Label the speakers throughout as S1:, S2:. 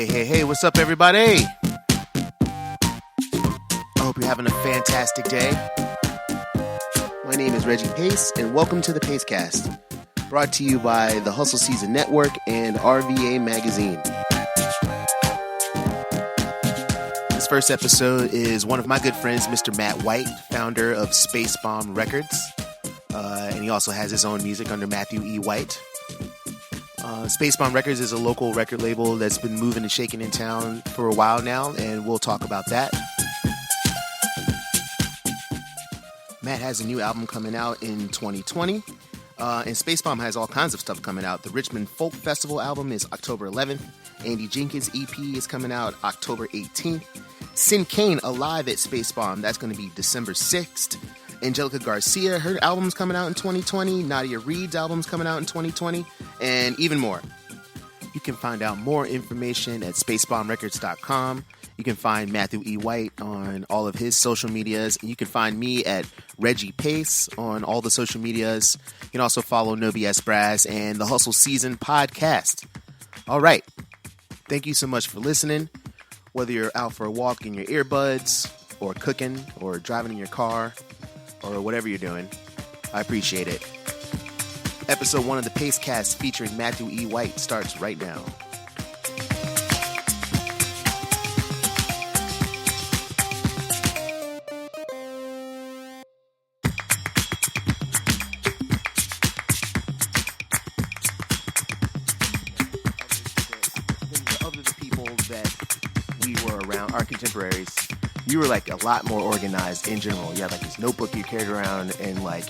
S1: Hey, what's up, everybody? I hope you're having a fantastic day. My name is Reggie Pace, and welcome to the Pacecast, brought to you by the Hustle Season Network and RVA Magazine. This first episode is one of my good friends, Mr. Matt White, founder of Spacebomb Records, and he also has his own music under Matthew E. White. Spacebomb Records is a local record label that's been moving and shaking in town for a while now, and we'll talk about that. Matt has a new album coming out in 2020, and Spacebomb has all kinds of stuff coming out. The Richmond Folk Festival album is October 11th. Andy Jenkins' EP is coming out October 18th. Sin Kane Alive at Spacebomb, that's going to be December 6th. Angelica Garcia, her album's coming out in 2020. Nadia Reed's album's coming out in 2020. And even more. You can find out more information at spacebombrecords.com. You can find Matthew E. White on all of his social medias. And you can find me at Reggie Pace on all the social medias. You can also follow No BS Brass and the Hustle Season podcast. All right. Thank you so much for listening. Whether you're out for a walk in your earbuds, or cooking, or driving in your car, or whatever you're doing, I appreciate it. Episode 1 of the Pacecast featuring Matthew E. White starts right now. Of the people that we were around, our contemporaries, you were like a lot more organized in general. You had like this notebook you carried around, and like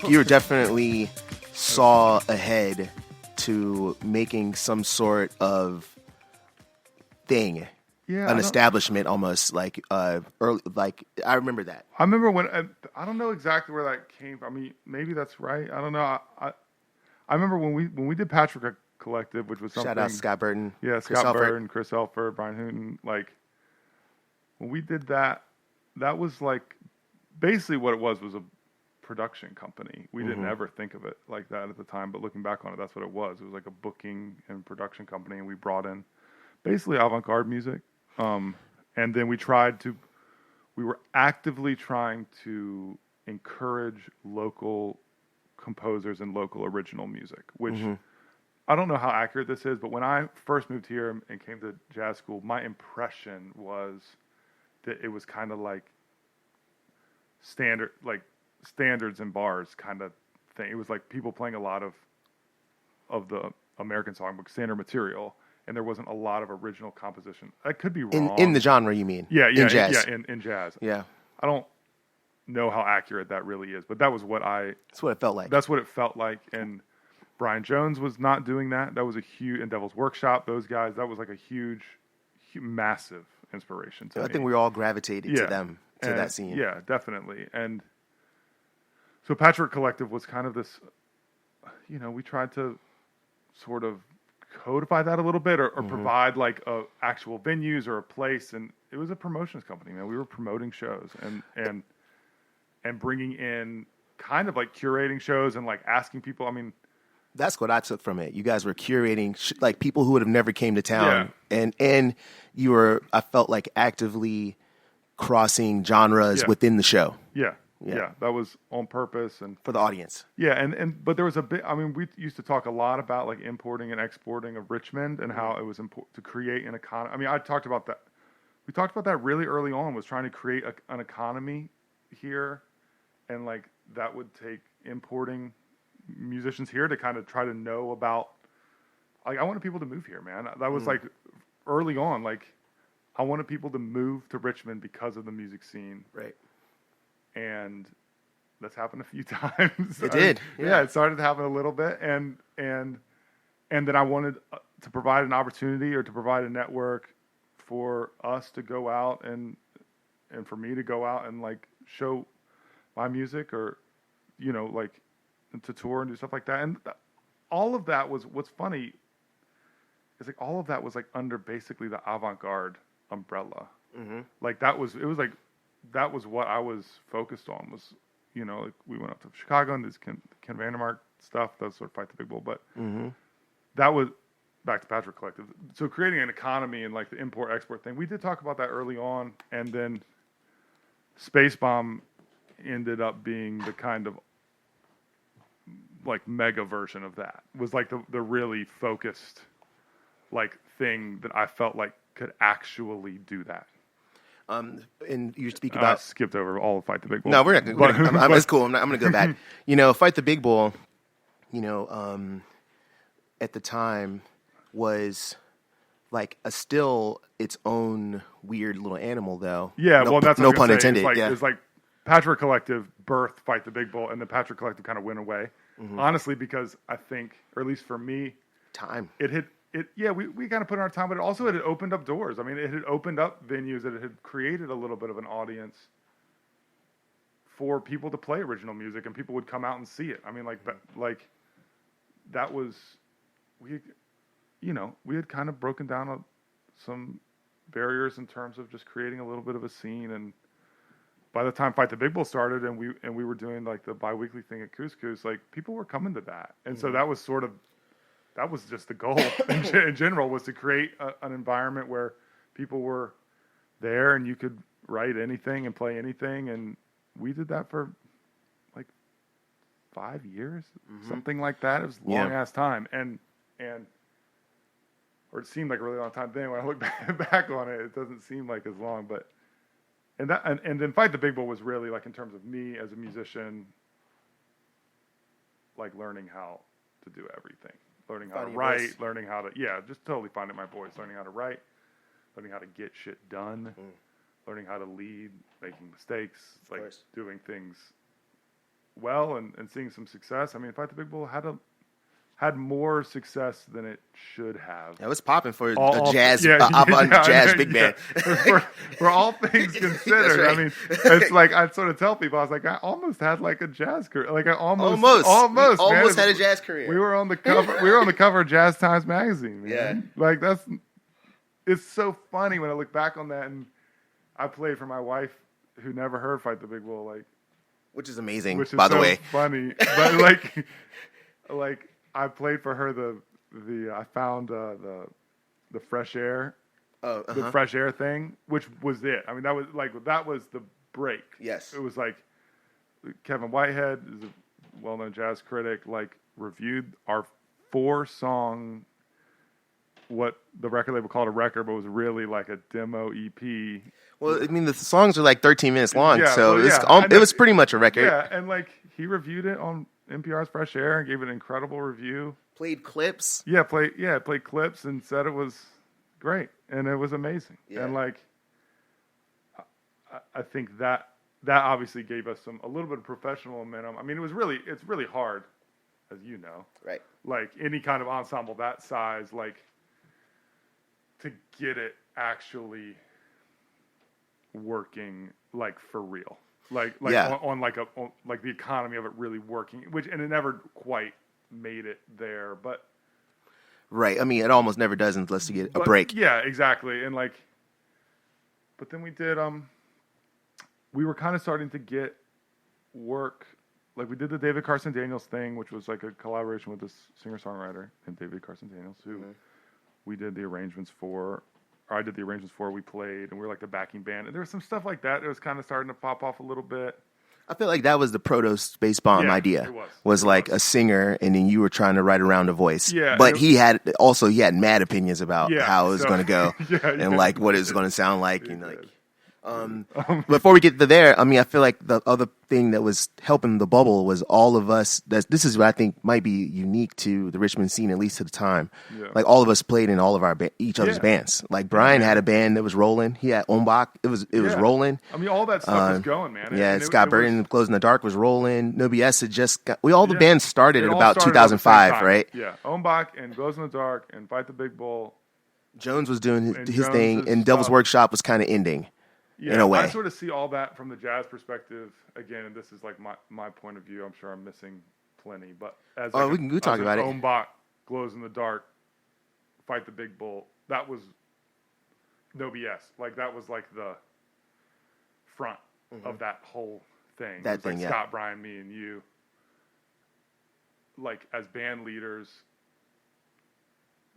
S1: you were definitely saw ahead to making some sort of thing, an establishment almost, like early. Like I remember that.
S2: I remember when I don't know exactly where that came from. I mean, maybe that's right. I don't know. I remember when we did Patrick Collective, which was something.
S1: Shout out Scott Burton.
S2: Yeah, Scott Burton, Chris Elford, Brian Hooten. Like when we did that, that was like basically what it was a production company. We didn't ever think of it like that at the time, but looking back on it, that's what it was. It was like a booking and production company, and we brought in basically avant-garde music. And then we were actively trying to encourage local composers and local original music, which I don't know how accurate this is, but when I first moved here and came to jazz school, my impression was that it was kind of like standards and bars kind of thing. It was like people playing a lot of the American songbook standard material, and there wasn't a lot of original composition. That could be wrong.
S1: In the genre, you mean?
S2: Yeah,
S1: in jazz.
S2: In jazz.
S1: Yeah.
S2: I don't know how accurate that really is, but that was
S1: That's what it felt like.
S2: That's what it felt like, and Brian Jones was not doing that. That was a huge, and Devil's Workshop, those guys, that was like a huge massive inspiration to me.
S1: I think we all gravitated to them, to that scene.
S2: Yeah, definitely. And so Patrick Collective was kind of this, we tried to sort of codify that a little bit or provide like actual venues or a place. And it was a promotions company, man. We were promoting shows and bringing in kind of like curating shows and like asking people, I mean,
S1: that's what I took from it. You guys were curating like people who would have never came to town, and you were, I felt like, actively crossing genres within the show.
S2: Yeah, that was on purpose and
S1: for the audience.
S2: Yeah, but there was a bit. I mean, we used to talk a lot about like importing and exporting of Richmond and how it was important to create an economy. I mean, I talked about that. We talked about that really early on. Was trying to create an economy here, and like that would take importing musicians here to kind of try to know about, like, I wanted people to move here, man. That was like early on, like I wanted people to move to Richmond because of the music scene.
S1: Right.
S2: And that's happened a few times.
S1: It did.
S2: Yeah, it started to happen a little bit. And then I wanted to provide an opportunity or to provide a network for us to go out and for me to go out and like show my music or, like, to tour and do stuff like that. And all of that was, what's funny is like all of that was like under basically the avant-garde umbrella. Like that was what I was focused on was, like we went up to Chicago and this Ken Vandermark stuff, that was sort of Fight the Big Bull, but that was back to Patrick Collective. So creating an economy and like the import export thing, we did talk about that early on, and then Spacebomb ended up being the kind of like mega version of that. Was like the really focused like thing that I felt like could actually do that.
S1: And you speak about...
S2: I skipped over all of Fight the Big Bull.
S1: No, we're not going to... It's cool. I'm going to go back. Fight the Big Bull, at the time was like still its own weird little animal, though.
S2: Yeah, well, that's
S1: no
S2: what
S1: pun
S2: say.
S1: intended.
S2: It's like Patrick Collective birthed Fight the Big Bull, and the Patrick Collective kind of went away. Mm-hmm. Honestly, because I think, or at least for me...
S1: Time.
S2: We kind of put in our time, but it had opened up doors. I mean, it had opened up venues, it had created a little bit of an audience for people to play original music, and people would come out and see it. I mean, that was, we had kind of broken down some barriers in terms of just creating a little bit of a scene. And by the time Fight the Big Bull started, and we were doing like the bi-weekly thing at Couscous, like people were coming to that, and so that was that was just the goal in general, was to create an environment where people were there and you could write anything and play anything. And we did that for like 5 years, something like that. It was a long ass time. Or it seemed like a really long time. Then when I look back on it, it doesn't seem like as long, but, and then Fight the Big Bull was really like, in terms of me as a musician, like learning how to do everything. Learning how to write, learning how to, just totally finding my voice, learning how to write, learning how to get shit done, learning how to lead, making mistakes, like doing things well and seeing some success. I mean, Fight the Big Bull had more success than it should have.
S1: It was popping for a jazz big band.
S2: For all things considered, right. I mean, it's like I sort of tell people, I was like, I almost had like a jazz career. Like I almost
S1: had a jazz career.
S2: We were on the cover. We were on the cover of Jazz Times magazine. Man.
S1: Yeah,
S2: like it's so funny when I look back on that. And I played for my wife, who never heard Fight the Big Bull,
S1: which is amazing, by the way.
S2: Funny, but like. I played for her I found the Fresh Air, the Fresh Air thing, which was it. I mean, that was the break.
S1: Yes.
S2: It was like Kevin Whitehead is a well-known jazz critic, reviewed our 4-song, what the record label called a record, but was really like a demo EP.
S1: Well, I mean, the songs are like 13 minutes long, it was pretty much a record.
S2: Yeah, and he reviewed it on NPR's Fresh Air and gave it an incredible review.
S1: Played clips.
S2: Played clips and said it was great and it was amazing. Yeah. And I think that obviously gave us a little bit of professional momentum. I mean, it's really hard, as you know.
S1: Right.
S2: Like any kind of ensemble that size, to get it actually working for real. On the economy of it really working, and it never quite made it there, but
S1: right. I mean, it almost never does unless you get a break.
S2: Yeah, exactly. And but then we did. We were kind of starting to get work. We did the David Carson Daniels thing, which was like a collaboration with this singer-songwriter named David Carson Daniels, who we did the arrangements for. Or I did the arrangements for. We played, and we were like the backing band. And there was some stuff like that was kind of starting to pop off a little bit.
S1: I feel like that was the proto Spacebomb idea. It was a singer, and then you were trying to write around a voice. Yeah, but he had mad opinions about how it was going to go and what it was going to sound like. Before we get to there, I mean, I feel like the other thing that was helping the bubble was all of us. This is what I think might be unique to the Richmond scene, at least at the time. Yeah. All of us played in all of our each other's bands. Brian had a band that was rolling. He had Ombach. It was rolling.
S2: I mean, all that stuff was going, man.
S1: Scott Burton, Close in the Dark was rolling. No BS had just got. The bands started at about 2005, right?
S2: Yeah, Ombach and Close in the Dark and Fight the Big Bull.
S1: Jones was doing his thing, and Devil's Workshop was kind of ending.
S2: Yeah,
S1: in a way.
S2: I sort of see all that from the jazz perspective again, and this is my point of view. I'm sure I'm missing plenty, but as
S1: we can go talk about it.
S2: Ombach, Glows in the Dark, Fight the Big Bull. That was no BS. That was the front of that whole thing.
S1: That thing,
S2: Scott, Brian, me, and you. As band leaders,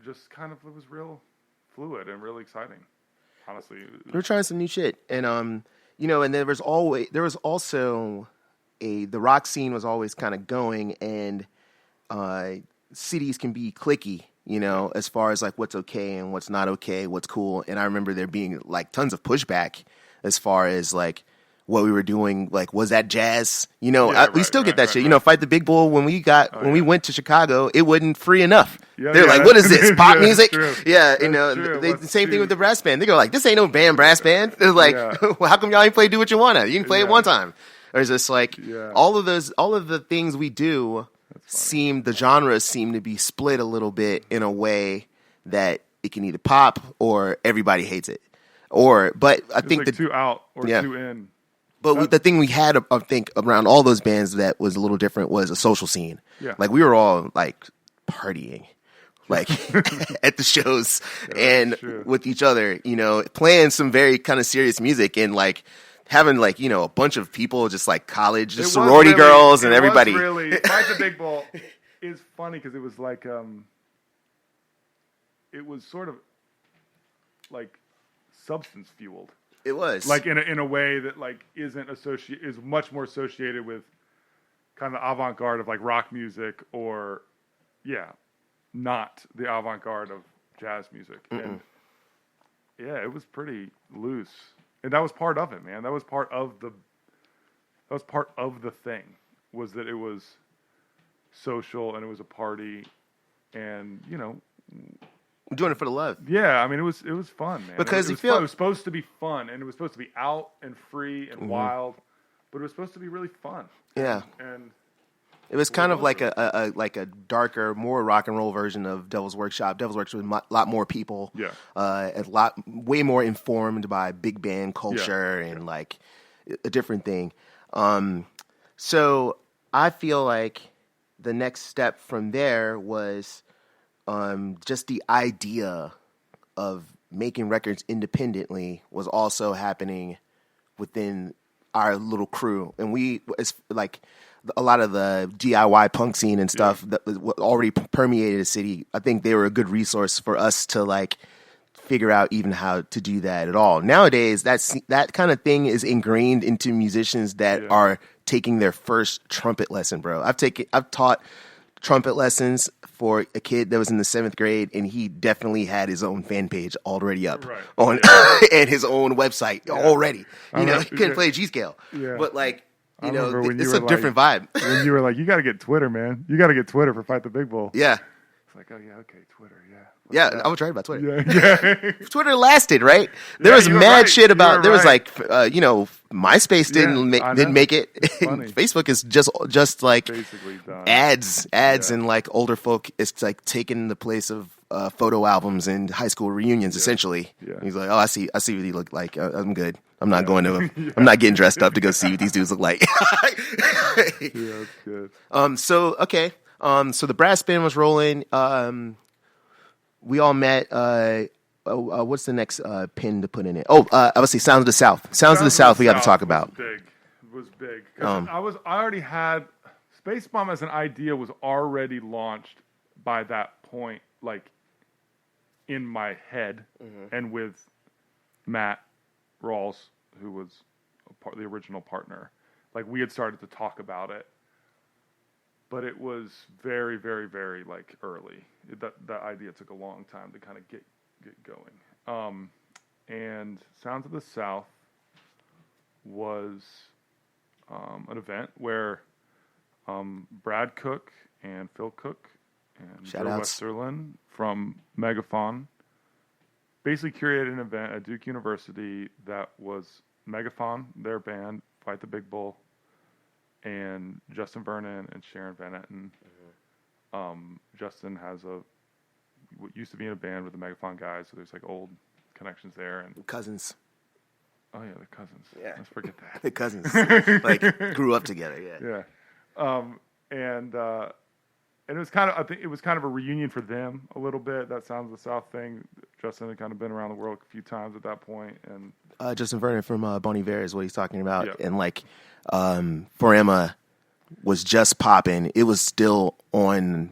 S2: just kind of, it was real fluid and really exciting. Honestly,
S1: We're trying some new shit, and you know, and there was also the rock scene was always kind of going, and cities can be cliquey, you know, as far as like what's okay and what's not okay, what's cool. And I remember there being like tons of pushback as far as like what we were doing, like, was that jazz? You know, we still get that shit. You know, Fight the Big Bull, when we went to Chicago, it wasn't free enough. They're like, what is this, pop music? Yeah, you know, the same thing with the brass band. They go like, this ain't no band brass band. They're like, well, how come y'all ain't play Do What You Wanna? You can play it one time. Or is this like, all of the things we do the genres seem to be split a little bit in a way that it can either pop or everybody hates it. But I think
S2: like too out or too in.
S1: But the thing we had, I think, around all those bands that was a little different was a social scene. Yeah. Like, we were all, like, partying, like, at the shows and with each other, you know, playing some very kind of serious music and, like, having, like, you know, a bunch of people, just, like, college, just sorority girls and everybody.
S2: It was really, Fight the Big Bull is funny because it was, like, it was sort of, like, substance-fueled.
S1: It was
S2: like in a way that like is much more associated with kind of the avant-garde of like rock music or not the avant-garde of jazz music. And it was pretty loose, and that was part of it, man. That was part of the thing, was that it was social and it was a party, and you know.
S1: I'm doing it for the love.
S2: Yeah, I mean, it was fun, man.
S1: Because
S2: it was supposed to be fun, and it was supposed to be out and free and wild, but it was supposed to be really fun.
S1: Yeah,
S2: and
S1: it was kind of like a darker, more rock and roll version of Devil's Workshop. Devil's Workshop was a lot more people. Yeah, way more informed by big band culture and like a different thing. So I feel like the next step from there was. Just the idea of making records independently was also happening within our little crew. And it's like a lot of the DIY punk scene and stuff that already permeated the city. I think they were a good resource for us to like figure out even how to do that at all. Nowadays, that kind of thing is ingrained into musicians that are taking their first trumpet lesson, bro. I've taught trumpet lessons for a kid that was in the 7th grade, and he definitely had his own fan page already up on and his own website already. You know, he couldn't play a G scale, but like, you know, it's a different vibe.
S2: When you were like, you got to get Twitter, man. You got to get Twitter for Fight the Big Bull.
S1: Yeah.
S2: It's like, oh yeah, okay, Twitter,
S1: I was right about Twitter. Yeah. Twitter lasted, right? There was mad shit about. There was like, you know, MySpace didn't make it. Facebook is just like
S2: basically done.
S1: ads, and like older folk. It's like taking the place of photo albums and high school reunions. Essentially, he's like, oh, I see what he look like. I'm good. I'm not going to. I'm not getting dressed up to go see what these dudes look like.
S2: That's good.
S1: So okay. So the brass band was rolling. We all met. What's the next pin to put in it? Oh, obviously, Sounds of the South. Sounds of the South. We got to talk about.
S2: It was big. I already had Spacebomb as an idea was already launched by that point, like in my head, and with Matt Rawls, who was the original partner. Like we had started to talk about it. But it was very, very, very like early. That idea took a long time to kind of get going. And Sounds of the South was an event where Brad Cook and Phil Cook and Joe Westerlin from Megaphon basically curated an event at Duke University that was Megaphon, their band, Fight the Big Bull, and Justin Vernon and Sharon Van Etten. Justin has what used to be in a band with the Megaphon guys, so there's like old connections there and
S1: cousins.
S2: Oh yeah, the cousins. Yeah, let's forget that.
S1: The cousins like grew up together.
S2: And it was kind of, I think it was kind of a reunion for them a little bit. That Sounds of the South thing. Justin had kind of been around the world a few times at that point, and
S1: Justin Vernon from Bon Iver is what he's talking about, and like. For Emma was just popping. It was still on